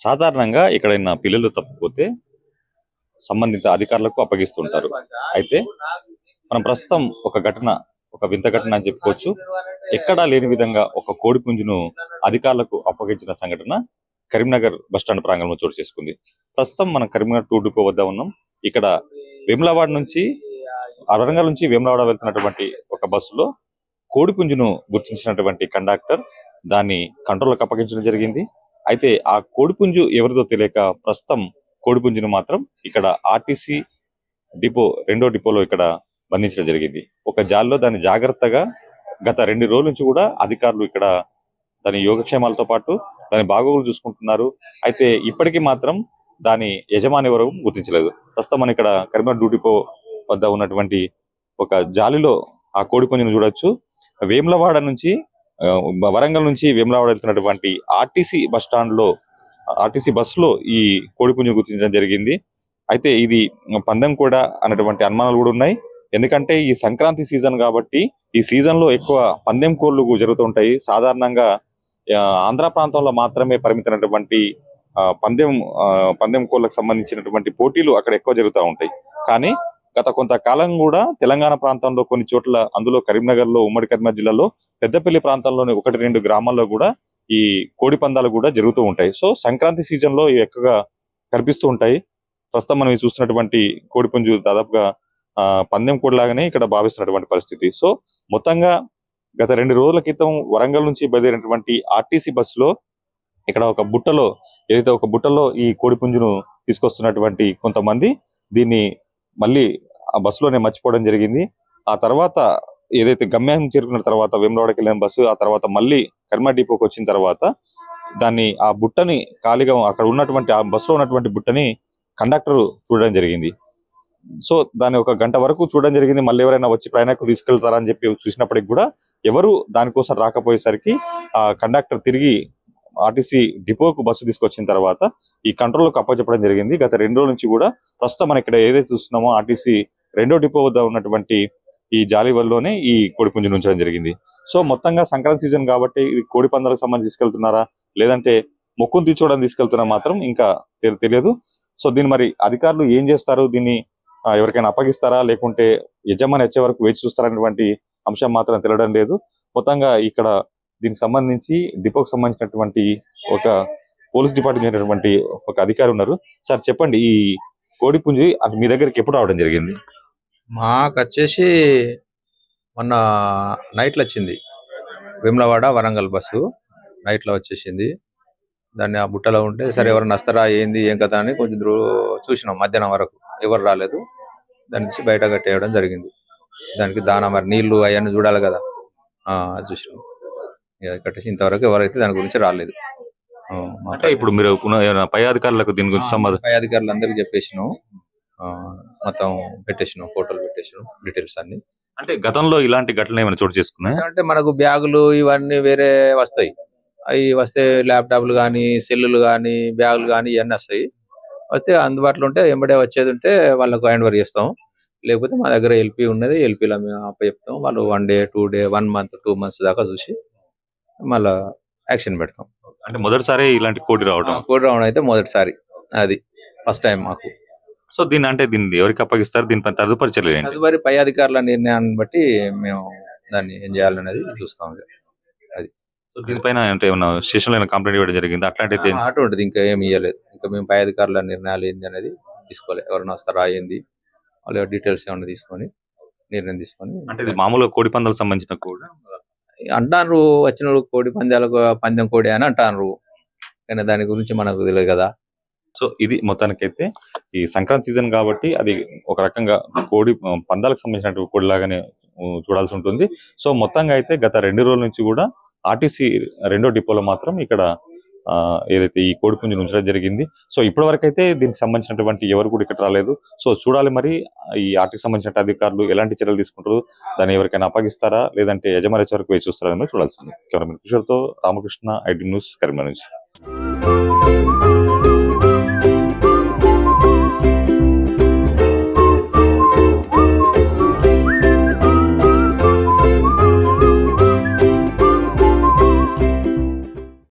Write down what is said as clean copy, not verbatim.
సాధారణంగా ఎక్కడైనా పిల్లలు తప్పిపోతే సంబంధిత అధికారులకు అప్పగిస్తుంటారు. అయితే మనం ప్రస్తుతం ఒక వింత ఘటన అని చెప్పుకోవచ్చు. ఎక్కడా లేని విధంగా ఒక కోడి పుంజును అధికారులకు అప్పగించిన సంఘటన కరీంనగర్ బస్టాండ్ ప్రాంగణంలో చోటు చేసుకుంది. ప్రస్తుతం మనం కరీంనగర్ 2 డిపో వద్ద ఉన్నాం. ఇక్కడ వేములవాడ నుంచి వరంగల్ నుంచి వేములవాడ వెళ్తున్నటువంటి ఒక బస్సులో కోడి పుంజును గుర్తించినటువంటి కండక్టర్ దాన్ని కంట్రోల్కి అప్పగించడం జరిగింది. అయితే ఆ కోడిపుంజు ఎవరిదో తెలియక ప్రస్తుతం కోడిపుంజును మాత్రం ఇక్కడ ఆర్టీసీ డిపో 2వ డిపోలో ఇక్కడ బంధించడం జరిగింది. ఒక జాల్లో దాన్ని జాగ్రత్తగా గత 2 రోజుల నుంచి కూడా అధికారులు ఇక్కడ దాని యోగక్షేమాలతో పాటు దాని బాగోగులు చూసుకుంటున్నారు. అయితే ఇప్పటికీ మాత్రం దాని యజమాని ఎవరు గుర్తించలేదు. ప్రస్తుతం మనం ఇక్కడ కరీంనగర్ 2 డిపో వద్ద ఉన్నటువంటి ఒక జాలిలో ఆ కోడిపుంజును చూడొచ్చు. వేములవాడ నుంచి వరంగల్ నుంచి వేములవాడ వెళ్తున్నటువంటి ఆర్టీసీ బస్సులో ఈ కోడిపుంజు గుర్తించడం జరిగింది. అయితే ఇది పందెం కూడా అన్నటువంటి అనుమానాలు కూడా ఉన్నాయి. ఎందుకంటే ఈ సంక్రాంతి సీజన్ కాబట్టి ఈ సీజన్ లో ఎక్కువ పందెం కోళ్లు జరుగుతుంటాయి. సాధారణంగా ఆంధ్ర ప్రాంతంలో మాత్రమే పరిమితమైనటువంటి పందెం కోళ్లకు సంబంధించినటువంటి పోటీలు అక్కడ ఎక్కువ జరుగుతూ ఉంటాయి. కానీ గత కొంతకాలం కూడా తెలంగాణ ప్రాంతంలో కొన్ని చోట్ల, అందులో కరీంనగర్ లో, ఉమ్మడి కరీంనగర్ జిల్లాలో పెద్దపల్లి ప్రాంతంలోని 1-2 గ్రామాల్లో కూడా ఈ కోడి పందాలు కూడా జరుగుతూ ఉంటాయి. సో సంక్రాంతి సీజన్ లో ఎక్కువగా కనిపిస్తూ ఉంటాయి. ప్రస్తుతం మనం చూస్తున్నటువంటి కోడిపుంజు దాదాపుగా పందెం కోడి లాగానే ఇక్కడ భావిస్తున్నటువంటి పరిస్థితి. సో మొత్తంగా గత 2 రోజుల క్రితం వరంగల్ నుంచి బయలుదేరినటువంటి ఆర్టీసీ బస్సులో ఇక్కడ ఒక బుట్టలో ఈ కోడిపుంజును తీసుకొస్తున్నటువంటి కొంతమంది దీన్ని మళ్ళీ ఆ బస్సులోనే మర్చిపోవడం జరిగింది. ఆ తర్వాత ఏదైతే గమ్యాన్ని చేరుకున్న తర్వాత వేములవాడకి వెళ్ళిన బస్సు ఆ తర్వాత మళ్ళీ కరీంనగర్ డిపోకి వచ్చిన తర్వాత దాన్ని ఆ బుట్టని ఖాళీగా అక్కడ ఉన్నటువంటి ఆ బస్సులో ఉన్నటువంటి బుట్టని కండక్టర్ చూడడం జరిగింది. సో దాన్ని 1 గంట వరకు చూడడం జరిగింది. మళ్ళీ ఎవరైనా వచ్చి ప్రయాణికులు తీసుకెళ్తారా అని చెప్పి చూసినప్పటికి కూడా ఎవరు దానికోసం రాకపోయేసరికి ఆ కండక్టర్ తిరిగి ఆర్టీసీ డిపోకు బస్సు తీసుకొచ్చిన తర్వాత ఈ కంట్రోల్కి అప్పచెప్పడం జరిగింది. గత 2 రోజుల నుంచి కూడా ప్రస్తుతం మనం ఇక్కడ ఏదైతే చూస్తున్నామో ఆర్టీసీ 2వ డిపో వద్ద ఉన్నటువంటి ఈ జాలివల్లోనే ఈ కోడిపుంజును ఉంచడం జరిగింది. సో మొత్తంగా సంక్రాంతి సీజన్ కాబట్టి ఇది కోడి పందాలకు సంబంధించి తీసుకెళ్తున్నారా లేదంటే మొక్కును తీర్చుకోవడం తీసుకెళ్తున్నారా మాత్రం ఇంకా తెలియదు. సో దీన్ని మరి అధికారులు ఏం చేస్తారు, దీన్ని ఎవరికైనా అప్పగిస్తారా లేకుంటే యజమాని వచ్చే వరకు వేచి చూస్తారనేటువంటి అంశం మాత్రం తెలియడం లేదు. మొత్తంగా ఇక్కడ దీనికి సంబంధించి డిపోకి సంబంధించినటువంటి ఒక పోలీస్ డిపార్ట్మెంట్ ఒక అధికారి ఉన్నారు. సార్ చెప్పండి, ఈ కోడిపుంజి అది మీ దగ్గరికి ఎప్పుడు రావడం జరిగింది? మాకు వచ్చేసి మొన్న నైట్లో వచ్చింది. వేములవాడ వరంగల్ బస్సు నైట్లో వచ్చేసింది. దాన్ని ఆ బుట్టలో ఉంటే సరే ఎవరైనా వస్తారా ఏంది ఏం కదా అని కొంచెం చూసినాం. మధ్యాహ్నం వరకు ఎవరు రాలేదు. దాని నుంచి బయట కట్టేయడం జరిగింది. దానికి దానా మరి నీళ్లు అవన్నీ చూడాలి కదా, చూసినాం. కట్టేసి ఇంతవరకు ఎవరైతే దాని గురించి రాలేదు. ఇప్పుడు మీరు పై అధికారులకు దీని గురించి పై అధికారులు అందరికి చెప్పేసినాం. మొత్తం పెట్టేసినాం, ఫోటోలు పెట్టేసినాం, డీటెయిల్స్ అన్ని. అంటే గతంలో ఇలాంటి ఘటనలు ఏమైనా చోటు చేసుకున్నాయి? అంటే మనకు బ్యాగులు ఇవన్నీ వేరే వస్తాయి. అవి వస్తే ల్యాప్టాప్లు కానీ, సెల్లులు కానీ, బ్యాగులు కానీ ఇవన్నీ వస్తాయి. వస్తే అందుబాటులో ఉంటే ఎంబడే వచ్చేది ఉంటే వాళ్ళకు హ్యాండ్ ఓవర్ చేస్తాం. లేకపోతే మా దగ్గర ఎల్పీ ఉన్నది, ఎల్పీలో మేము అప్పచెప్తాం. వాళ్ళు 1 డే 2 డే 1 మంత్ 2 మంత్స్ దాకా చూసి మళ్ళా యాక్షన్ పెడతాం. అంటే మొదటిసారి ఇలాంటి కోడి రావడం అయితే మొదటిసారి, అది ఫస్ట్ టైం మాకు. సో దీన్ని ఎవరికి అప్పగిస్తారు? దీనిపై తదుపరి చర్యలు ఏంటి? తదుపరి పై అధికారుల నిర్ణయాన్ని బట్టి మేము దాన్ని ఏం చేయాలనేది చూస్తాం. అది సో దీనిపైన ఏమన్నా స్టేషన్లో కంప్లైంట్ ఇవ్వడం జరిగింది అట్లాంటిది? అటువంటిది ఇంకా ఏమి ఇవ్వలేదు. ఇంకా మేము పై అధికారుల నిర్ణయాలు ఏంది అనేది తీసుకోలేదు. ఎవరైనా వస్తారా ఏంది వాళ్ళ డీటెయిల్స్ ఏమైనా తీసుకొని నిర్ణయం తీసుకొని. అంటే మామూలుగా కోడి పందాలకు సంబంధించిన కూడా అంటారు, వచ్చిన కోడి పందాలకు పందెం కోడి అని అంటారు, కానీ దాని గురించి మనకు తెలియదు కదా. సో ఇది మొత్తానికైతే ఈ సంక్రాంతి సీజన్ కాబట్టి అది ఒక రకంగా కోడి పందాలకు సంబంధించిన కోడి లాగానే చూడాల్సి ఉంటుంది. సో మొత్తంగా అయితే గత 2 రోజుల నుంచి కూడా ఆర్టీసీ 2వ డిపోలో మాత్రం ఇక్కడ ఏదైతే ఈ కోడిపుంజును ఉంచడం జరిగింది. సో ఇప్పటి వరకు అయితే దీనికి సంబంధించినటువంటి ఎవరు కూడా ఇక్కడ రాలేదు. సో చూడాలి మరి ఈ ఆర్టీకి సంబంధించిన అధికారులు ఎలాంటి చర్యలు తీసుకుంటారు, దాన్ని ఎవరికైనా అప్పగిస్తారా లేదంటే యజమాని వరకు వేచి చూస్తారా చూడాల్సింది. కెమెరామెన్ కిషోర్తో రామకృష్ణ, ఐటీ న్యూస్, కరీంనగర్ నుంచి.